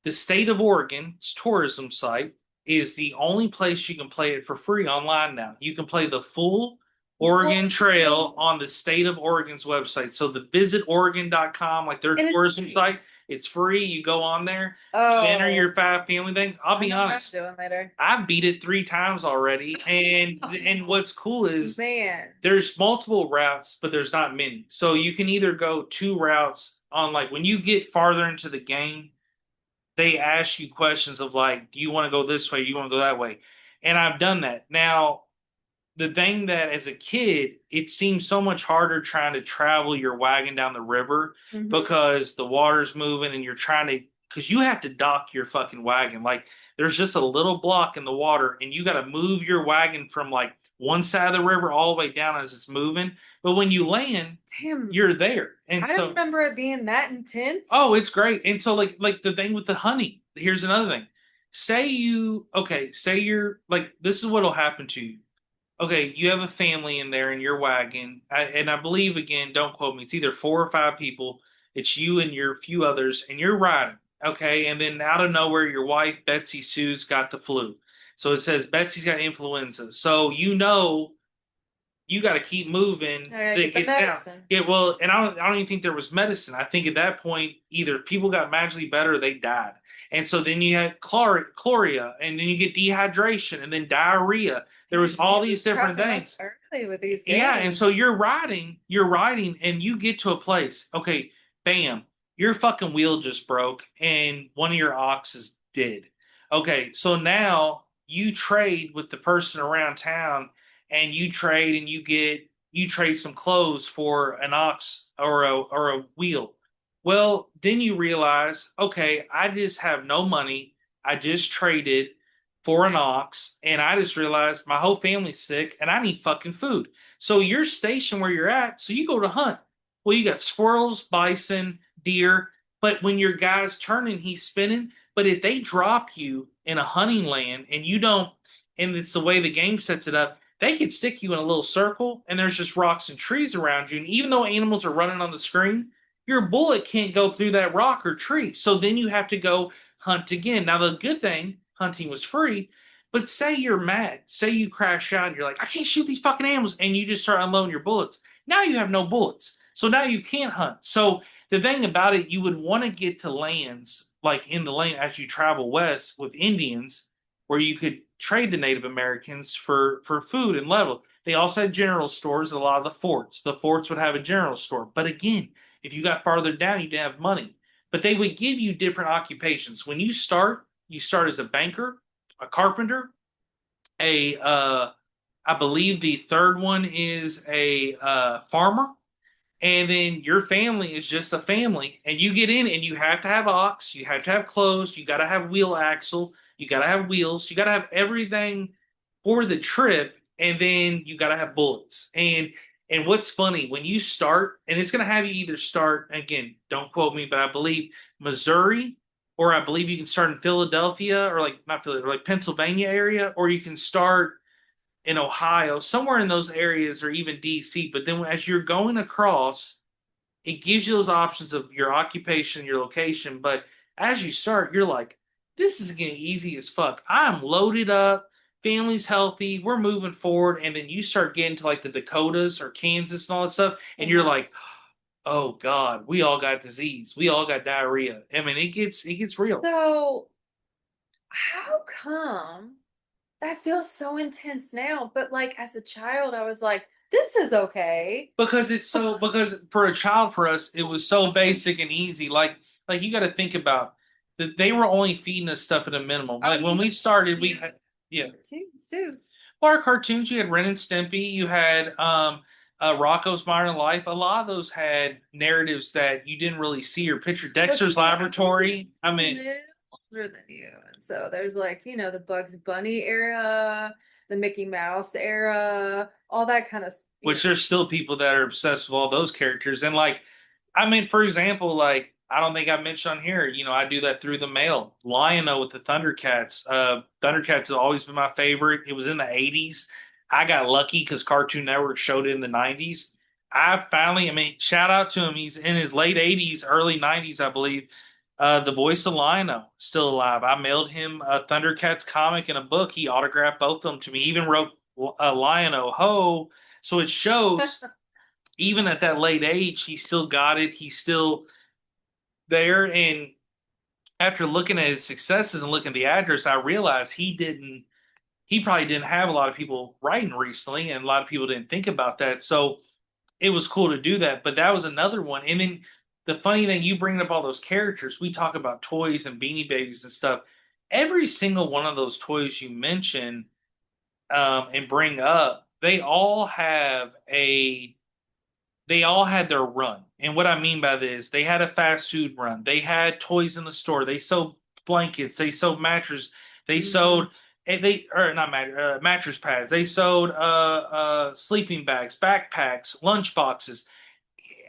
The state of Oregon's tourism site is the only place you can play it for free online now. You can play the full Oregon What? Trail on the state of Oregon's website. So the visitoregon.com, like their And it, tourism site, it's free. You go on there, you enter oh, your five family things. I'll I be know what I'm honest. doing later. I've beat it three times already, and what's cool is Man, there's multiple routes, but there's not many. So you can either go two routes on like when you get farther into the game, they ask you questions of like, do you want to go this way? Do you want to go that way? And I've done that. Now, the thing that as a kid, it seems so much harder trying to travel your wagon down the river hmm. because the water's moving and you're trying to, because you have to dock your fucking wagon. Like there's just a little block in the water and you got to move your wagon from like one side of the river all the way down as it's moving. But when you land, Damn, you're there. And I don't so, remember it being that intense. oh, it's great. And so like the thing with the honey, here's another thing. Say you're like, this is what'll happen to you. Okay, you have a family in there in your wagon, and I believe again, don't quote me. It's either four or five people. It's you and your few others, and you're riding. Okay, and then out of nowhere, your wife Betsy Sue's got the flu. So it says Betsy's got influenza. So you got to keep moving I gotta to get the get down. medicine. Yeah, well, and I don't even think there was medicine. I think at that point, either people got magically better or they died. And so then you had chloria, and then you get dehydration, and then diarrhea. There was Man, all you're these just different prepping us things. early with these Yeah, and so games. you're riding, and you get to a place. Okay, bam, your fucking wheel just broke, and one of your oxes did. Okay, so now you trade with the person around town, and you trade, and you trade some clothes for an ox or a wheel. Well, then you realize, okay, I just have no money. I just traded for an ox, and I just realized my whole family's sick, and I need fucking food. So you're stationed where you're at, so you go to hunt. Well, you got squirrels, bison, deer, but when your guy's turning, he's spinning. But if they drop you in a hunting land and you don't, and it's the way the game sets it up, they could stick you in a little circle and there's just rocks and trees around you. And even though animals are running on the screen, your bullet can't go through that rock or tree. So then you have to go hunt again. Now, the good thing, hunting was free, But say you're mad, say you crash out, and you're like, I can't shoot these fucking animals, and you just start unloading your bullets. Now you have no bullets, so now you can't hunt. So the thing about it, you would want to get to lands like in the lane as you travel west with Indians, where you could trade the Native Americans for food and level. They also had general stores. A lot of the forts. The forts would have a general store, but again, if you got farther down, you didn't have money. But they would give you different occupations. When you start as a banker, a carpenter, a I believe the third one is a farmer, and then your family is just a family, and you get in and you have to have ox, you have to have clothes, you got to have wheel axle, you got to have wheels, you got to have everything for the trip, and then you got to have bullets. And what's funny when you start, and it's going to have you either start again, don't quote me, but I believe Missouri, or I believe you can start in Philadelphia, or like not Philadelphia, like Pennsylvania area, or you can start in Ohio, somewhere in those areas, or even DC. But then as you're going across, it gives you those options of your occupation, your location. But as you start, you're like, this is getting easy as fuck. I'm loaded up, family's healthy, we're moving forward. And then you start getting to like the Dakotas or Kansas and all that stuff, and you're Uh-huh. like, oh God, we all got disease. We all got diarrhea. I mean, it gets real. So, how come that feels so intense now? But like as a child, I was like, this is okay. Because for a child, for us it was so basic and easy. Like you got to think about that they were only feeding us stuff at a minimum. Oh, Like when we started, we you had, yeah, cartoons too. well, our cartoons, you had Ren and Stimpy, you had Rocco's Modern Life. A lot of those had narratives that you didn't really see or picture. But Dexter's see, I was Laboratory, I a mean, little older than you. And so there's like, the Bugs Bunny era, the Mickey Mouse era, all that kind of, which there's still people that are obsessed with all those characters. And like, I mean, for example, like I don't think I mentioned on here, I do that through the mail. Lion-O with the Thundercats. Thundercats has always been my favorite. It was in the 80s. I got lucky because Cartoon Network showed it in the 90s. I mean, shout out to him. He's in his late 80s, early 90s, I believe. The voice of Lion-O still alive. I mailed him a Thundercats comic and a book. He autographed both of them to me. He even wrote Lion-O Ho. So it shows even at that late age, he still got it. He's still there. And after looking at his successes and looking at the address, I realized he probably didn't have a lot of people writing recently, and a lot of people didn't think about that. So it was cool to do that. But that was another one. And then the funny thing, you bring up all those characters, we talk about toys and Beanie Babies and stuff. Every single one of those toys you mention and bring up, they all had their run. And what I mean by this, they had a fast food run. They had toys in the store. They sold blankets. They sold mattresses. They hmm sold they or not mattress pads. They sold sleeping bags, backpacks, lunch boxes.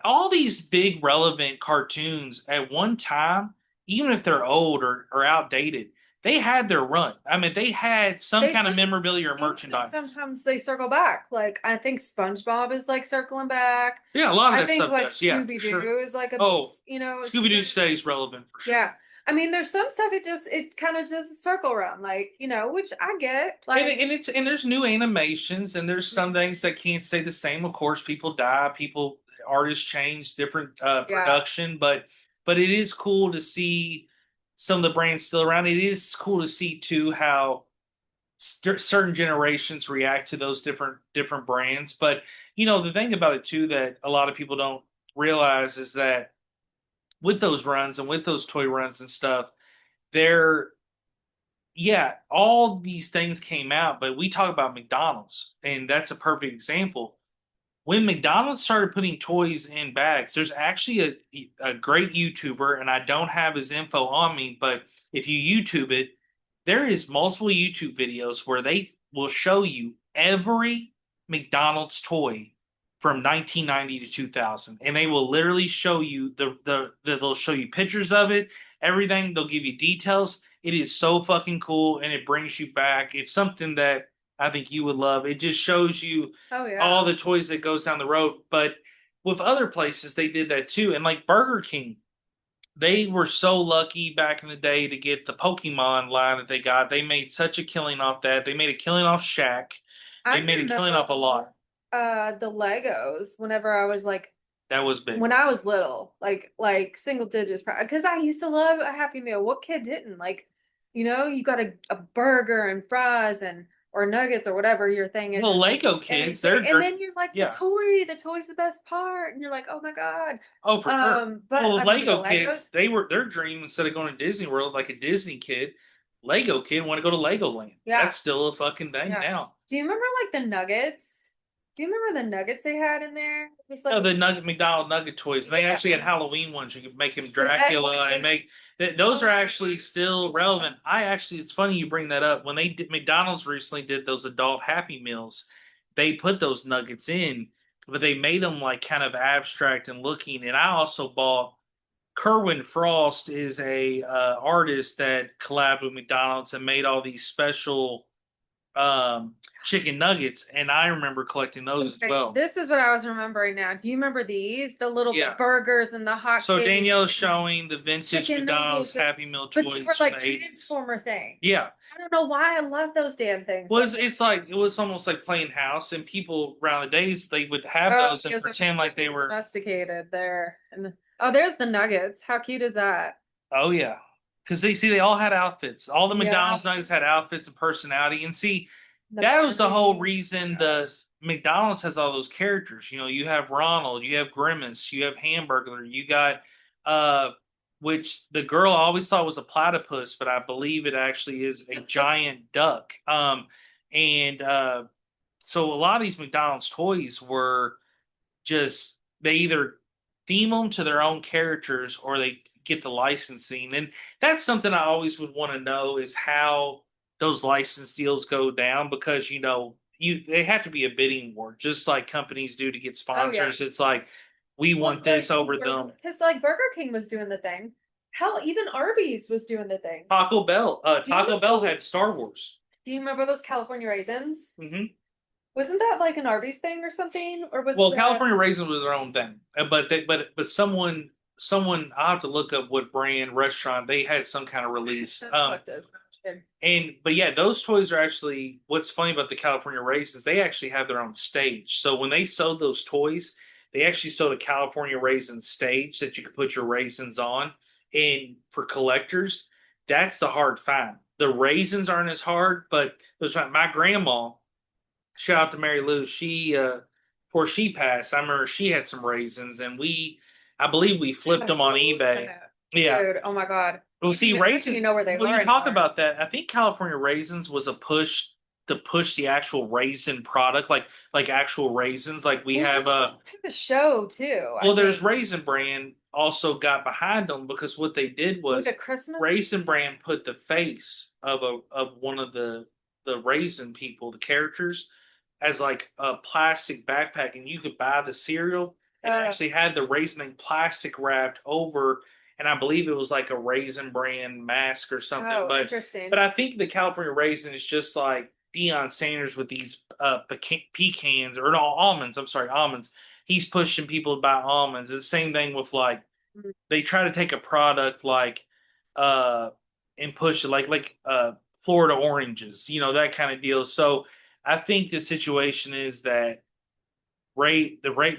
All these big relevant cartoons at one time, even if they're old or outdated, they had their run. I mean, they had some They kind of some memorabilia or think that merchandise. sometimes they circle back. Like I think SpongeBob is like circling back. Yeah, a lot of I that think stuff like does. Yeah, for Scooby sure. Doo is like a big, Oh, it's Scooby Doo stays relevant for sure. yeah. I mean, there's some stuff it kind of just a circle around, like, which I get. Like, And there's new animations and there's some things that can't stay the same. Of course, people die, people artists change, different yeah. production, but it is cool to see some of the brands still around. It is cool to see too how certain generations react to those different brands. But the thing about it too that a lot of people don't realize is that with those runs and with those toy runs and stuff, they're yeah, all these things came out, but we talk about McDonald's, and that's a perfect example. When McDonald's started putting toys in bags, there's actually a great YouTuber, and I don't have his info on me, but if you YouTube it, there is multiple YouTube videos where they will show you every McDonald's toy from 1990 to 2000, and they will literally show you they'll show you pictures of it, everything. They'll give you details. It is so fucking cool, and it brings you back. It's something that I think you would love. It just shows you Oh all yeah. the toys that goes down the road. But with other places, they did that too. And like Burger King, they were so lucky back in the day to get the Pokemon line that they got. They made such a killing off that. They made a killing off Shaq. I They made a killing remember off a lot. the Legos whenever I was like That was big. when I was little, like single digits, because I used to love a Happy Meal. What kid didn't? Like, you got a burger and fries and or nuggets or whatever your thing Well, is, Lego and then kids, chicken, and then you're like yeah. the toy's the best part, and you're like, oh my God. Oh, for sure. But Well, I the remember the Lego kids, Legos. they were their dream instead of going to Disney World like a Disney kid, Lego kid want to go to Legoland. Yeah, That's still a fucking thing yeah. now. Do you remember like the nuggets? Do you remember the nuggets they had in there? It was Oh, like, the Nugget McDonald Nugget toys. They yeah. actually had Halloween ones. You could make him That Dracula and was make those are actually hilarious. still relevant. It's funny you bring that up. When they did McDonald's recently did those adult Happy Meals, they put those nuggets in, but they made them like kind of abstract and looking. And I also bought Kerwin Frost is a artist that collabed with McDonald's and made all these special um, chicken nuggets, and I remember collecting those as Okay, well. this is what I was remembering now. Do you remember these? The little Yeah. burgers and the hot So cakes Danielle's and showing the vintage chicken McDonald's nuggets, Happy Meal but they were toys from like the 80s. transformer things. Yeah. I don't know why I love those damn things so Was much. it's like it was almost like playing house, and people around the days they would have Oh, those and because it was pretend like they were. domesticated there. Oh, there's the nuggets. How cute is that? Oh yeah, because they all had outfits. All the Yeah, McDonald's nuggets had outfits and personality. And see, the that was the whole Barbies. reason the Gosh. McDonald's has all those characters. You know, you have Ronald, you have Grimace, you have Hamburglar, you got uh which the girl I always thought was a platypus, but I believe it actually is a giant duck. And so a lot of these McDonald's toys were just they either theme them to their own characters or they get the licensing. And that's something I always would want to know is how those license deals go down because you they have to be a bidding war, just like companies do to get Oh yeah. sponsors. It's like we Well, want this over them. because like Burger King was doing the thing. Hell, even Arby's was doing the thing. Do you Taco remember Bell those? had Star Wars. Do you remember those California raisins? Hmm. Wasn't that like an Arby's thing or something? Or was Well, the California Raisins was their own thing, but someone I have to look up what brand restaurant they had some kind of release. that's collective? And but yeah, those toys are actually what's funny about the California Raisins, they actually have their own stage. So when they sold those toys, they actually sold a California Raisin stage that you could put your raisins on. And for collectors, that's the hard find. The raisins aren't as hard, but those my grandma, shout out to Mary Lou, she before she passed, I remember she had some raisins and I believe we flipped them on Oh, eBay. snap. Yeah. Dude, oh my God. Well, I don't see, even, I don't even raisin. know where they Well, are you talk anymore. about that. I think California raisins was a push to push the actual raisin product, like actual raisins. Like we Well, there have was some type of show too, I well, there's think. Raisin Brand also got behind them because what they did Like was a Christmas. Raisin Brand put the face of one of the raisin people, the characters, as like a plastic backpack, and you could buy the cereal. It Uh, actually had the raisin plastic wrapped over, and I believe it was like a Raisin Brand mask or something. oh, But interesting. I think the California raisin is just like Deion Sanders with these pecans or no almonds. I'm sorry, almonds. He's pushing people to buy almonds. It's the same thing with like Mm. they try to take a product like uh and push it like Florida oranges, that kind of deal. So I think the situation is that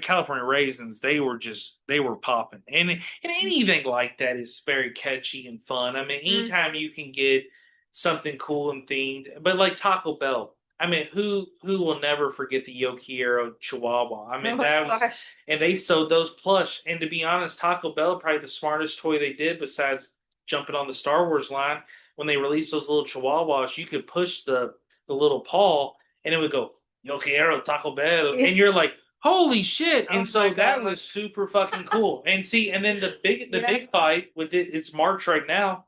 California raisins, they were popping. And anything like that is very catchy and fun. I mean, anytime Mhm. you can get something cool and themed, but like Taco Bell. I mean, who will never forget the Yo Quiero Chihuahua? I Oh mean, my that was gosh. and they sold those plush. And to be honest, Taco Bell probably the smartest toy they did besides jumping on the Star Wars line. When they released those little Chihuahuas, you could push the little paw and it would go Yo Quiero Taco Bell, and you're like, holy shit. Oh And my so that gosh. was super fucking cool. And see, and then the Yeah. big fight with it's March right now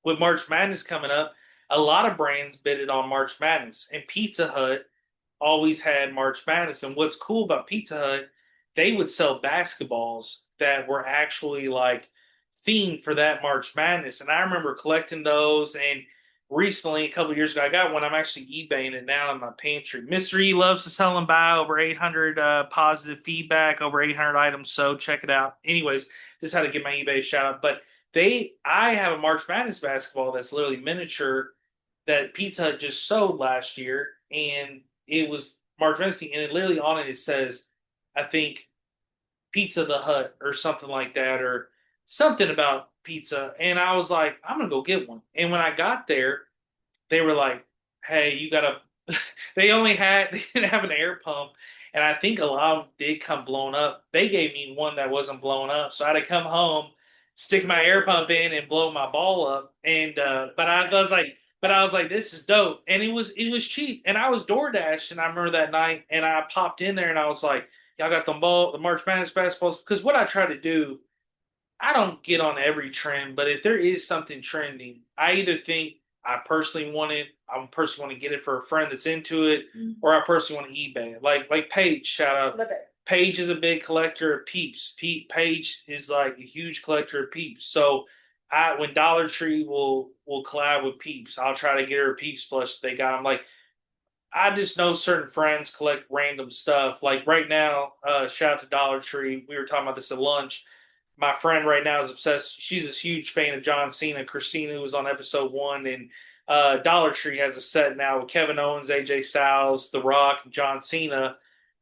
with March Madness coming up. A lot of brands bid it on March Madness, and Pizza Hut always had March Madness. And what's cool about Pizza Hut, they would sell basketballs that were actually like themed for that March Madness. And I remember collecting those, and recently, a couple of years ago, I got one. I'm actually eBaying it now in my pantry. Mr. E loves to sell and buy over 800 positive feedback, over 800 items. So check it out. Anyways, just had to give my eBay shout out. But I have a March Madness basketball that's literally miniature that Pizza Hut just sold last year, and it was March Madness, and it literally on it it says, I think Pizza the Hut or something like that, or something about pizza. And I was like, I'm gonna go get one. And when I got there, they were like, "Hey, you gotta." They didn't have an air pump, and I think a lot of them did come blown up. They gave me one that wasn't blown up, so I had to come home, stick my air pump in, and blow my ball up. And but I was like, this is dope, and it was cheap, and I was DoorDash, and I remember that night, and I popped in there, and I was like, y'all got the March Madness basketballs, because what I try to do I don't get on every trend, but if there is something trending, I either think I personally want it, I personally want to get it for a friend that's into it, or I personally want to eBay it. Like Paige, shout out. Love it. Paige is a big collector of Peeps. Paige is like a huge collector of Peeps. So I when Dollar Tree will collab with Peeps, I'll try to get her a Peeps plush. They got them. Like I just know certain friends collect random stuff. Like right now, shout out to Dollar Tree. We were talking about this at lunch. My friend right now is obsessed. She's a huge fan of John Cena. Christina, who was on episode one, and Dollar Tree has a set now with Kevin Owens, AJ Styles, The Rock, and John Cena.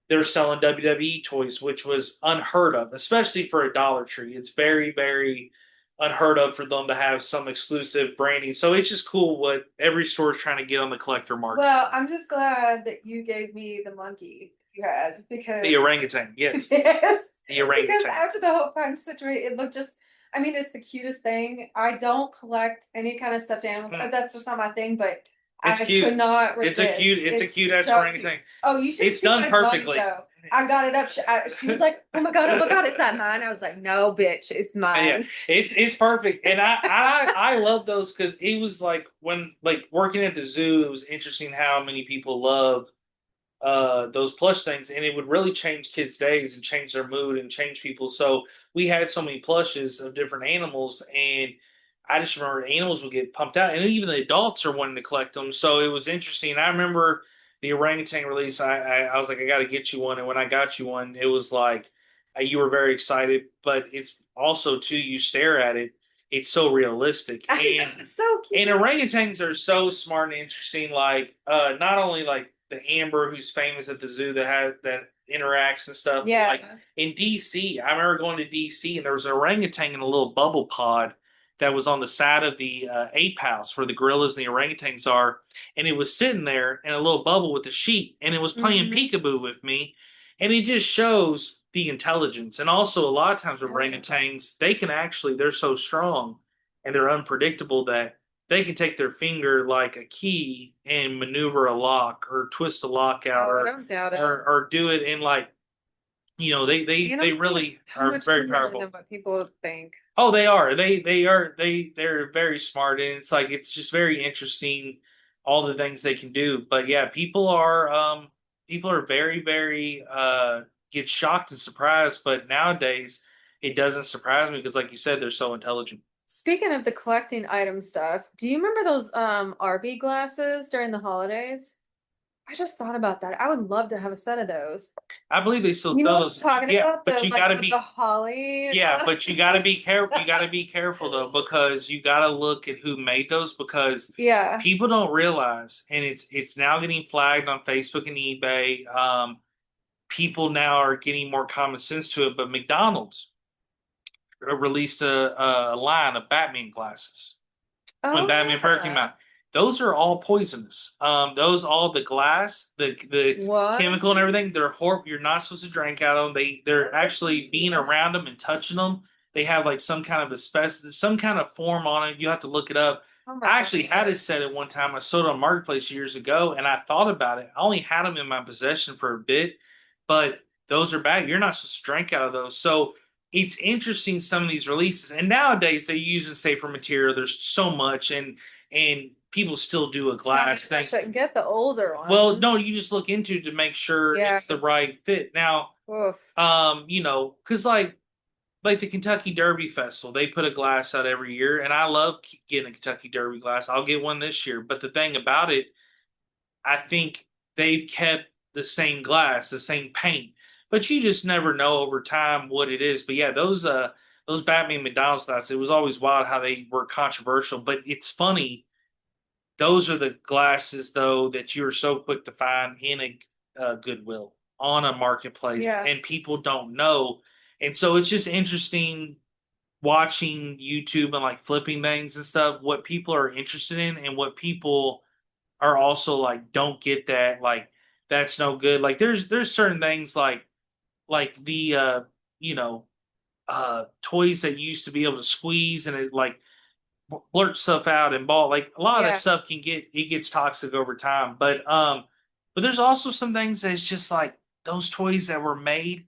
They're selling WWE toys, which was unheard of, especially for a Dollar Tree. It's very, very unheard of for them to have some exclusive branding. So it's just cool what every store is trying to get on the collector market. Well, I'm just glad that you gave me the monkey you had The because orangutan, yes. yes, The because orangutan. after the whole punch situation, it looked just. I mean, it's the cutest thing. I don't collect any kind of stuffed animals. Mm. That's just not my thing. But It's I could cute. not It's a resist. cute. It's a It's cute ass so cute. orangutan. Oh, you should It's see done my mug perfectly. though. I got it up. She was like, oh my god, is that mine?" I was like, "No, bitch, it's Yeah, mine." it's perfect, and I love those because it was like when like working at the zoo, it was interesting how many people love those plush things, and it would really change kids' days and change their mood and change people. So we had so many plushes of different animals, and I just remember animals would get pumped out, and even the adults are wanting to collect them. So it was interesting. I remember the orangutan release. I was like, I got to get you one, and when I got you one, it was like you were very excited, but it's also too you stare at it. It's so realistic, It's so and cute. orangutans are so smart and interesting. Like, not only like the Amber, who's famous at the zoo that interacts and stuff. Like Yeah. in DC, I remember going to DC and there was an orangutan in a little bubble pod that was on the side of the ape house where the gorillas and the orangutans are, and it was sitting there in a little bubble with a sheet, and it was playing Hmm. peekaboo with me, and it just shows the intelligence. And also, a lot of times with Oh, yeah. orangutans, they can actually they're so strong and they're unpredictable that they can take their finger like a key and maneuver a lock or twist a lock out Oh, I don't doubt it. or do it in like they Animals are really so are much very smarter than powerful. what people think. Oh, they are. They're very smart, and it's like it's just very interesting all the things they can do. But yeah, people are very, very get shocked and surprised, but nowadays it doesn't surprise me because like you said, they're so intelligent. Speaking of the collecting item stuff, do you remember those RB glasses during the holidays? I just thought about that. I would love to have a set of those. I believe they Do still you know sell what I'm those. talking Yeah, about? but The you like gotta with the be holly yeah, but you gotta be careful. You ornaments. gotta be careful though, because you gotta look at who made those because Yeah. people don't realize, and it's now getting flagged on Facebook and eBay. People now are getting more common sense to it, but McDonald's released a line of Batman glasses when Oh Batman Forever came yeah. out. Those are all poisonous. Those all the glass, the What? chemical and everything. They're horrible. You're not supposed to drink out of them. They're actually being around them and touching them. They have like some kind of asbestos, some kind of form on it. You have to look it up. Oh my I actually had God. it set at one time. I sold it on Marketplace years ago, and I thought about it. I only had them in my possession for a bit, but those are bad. You're not supposed to drink out of those. So it's interesting some of these releases, and nowadays they use safer material. There's so much, and people still do a So maybe glass I thing. shouldn't get the older Well, no, ones. you just look into it to make sure Yeah. it's the right fit. Now, Oof. because like like the Kentucky Derby Festival, they put a glass out every year, and I love getting a Kentucky Derby glass. I'll get one this year. But the thing about it, I think they've kept the same glass, the same paint, but you just never know over time what it is. But yeah, those Batman McDonald's glasses, it was always wild how they were controversial. But it's funny, those are the glasses though that you're so quick to find in a Goodwill on a marketplace, Yeah. and people don't know. And so it's just interesting watching YouTube and like flipping things and stuff, what people are interested in and what people are also like don't get that, like that's no good. Like there's certain things like the you know toys that you used to be able to squeeze and it like blurt stuff out and ball, like a lot of that Yeah. stuff can get, it gets toxic over time. But there's also some things that's just like those toys that were made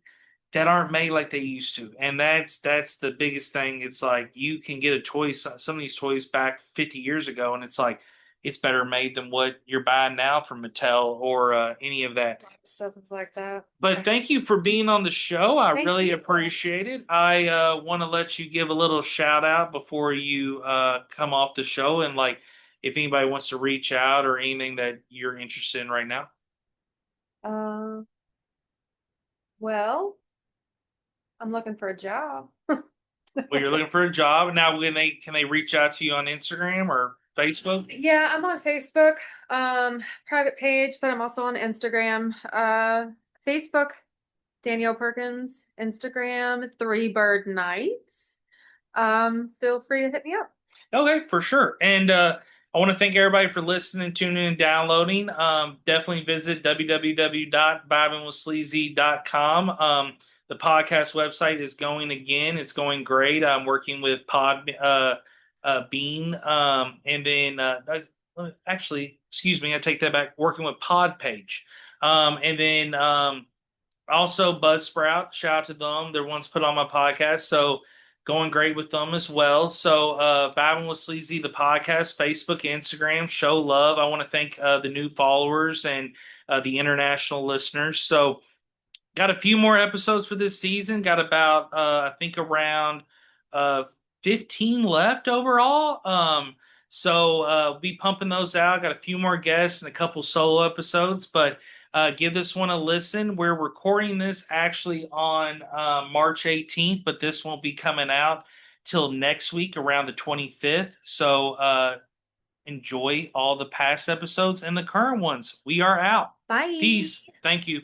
that aren't made like they used to, and that's the biggest thing. It's like you can get a toy, some of these toys back 50 years ago, and it's like it's better made than what you're buying now from Mattel or any of that. A lot of stuff is like that. But thank you for being on the show. I Thank really you. appreciate it. I want to let you give a little shout out before you come off the show, and like if anybody wants to reach out or anything that you're interested in right now. Uh, well, I'm looking for a job. Well, you're looking for a job now. When they can they reach out to you on Instagram or Facebook? Yeah, I'm on Facebook, private page, but I'm also on Instagram. Facebook, Danielle Perkins, Instagram, Three Bird Nights. Feel free to hit me up. Okay, for sure. And I want to thank everybody for listening, tuning, and downloading. Definitely visit www.vibingwithsleazy.com. The podcast website is going again. It's going great. I'm working with Bean, and then actually, excuse me, I take that back. Working with Podpage, and then also Buzzsprout. Shout out to them. They're ones put on my podcast. So going great with them as well. So Vibing with Sleazy, the podcast, Facebook, Instagram, show love. I want to thank the new followers and the international listeners. So got a few more episodes for this season. Got about I think around uh 15 left overall. Be pumping those out. Got a few more guests and a couple solo episodes, but give this one a listen. We're recording this actually on March 18th, but this won't be coming out till next week around the 25th. So enjoy all the past episodes and the current ones. We are out. Bye. Peace. Thank you.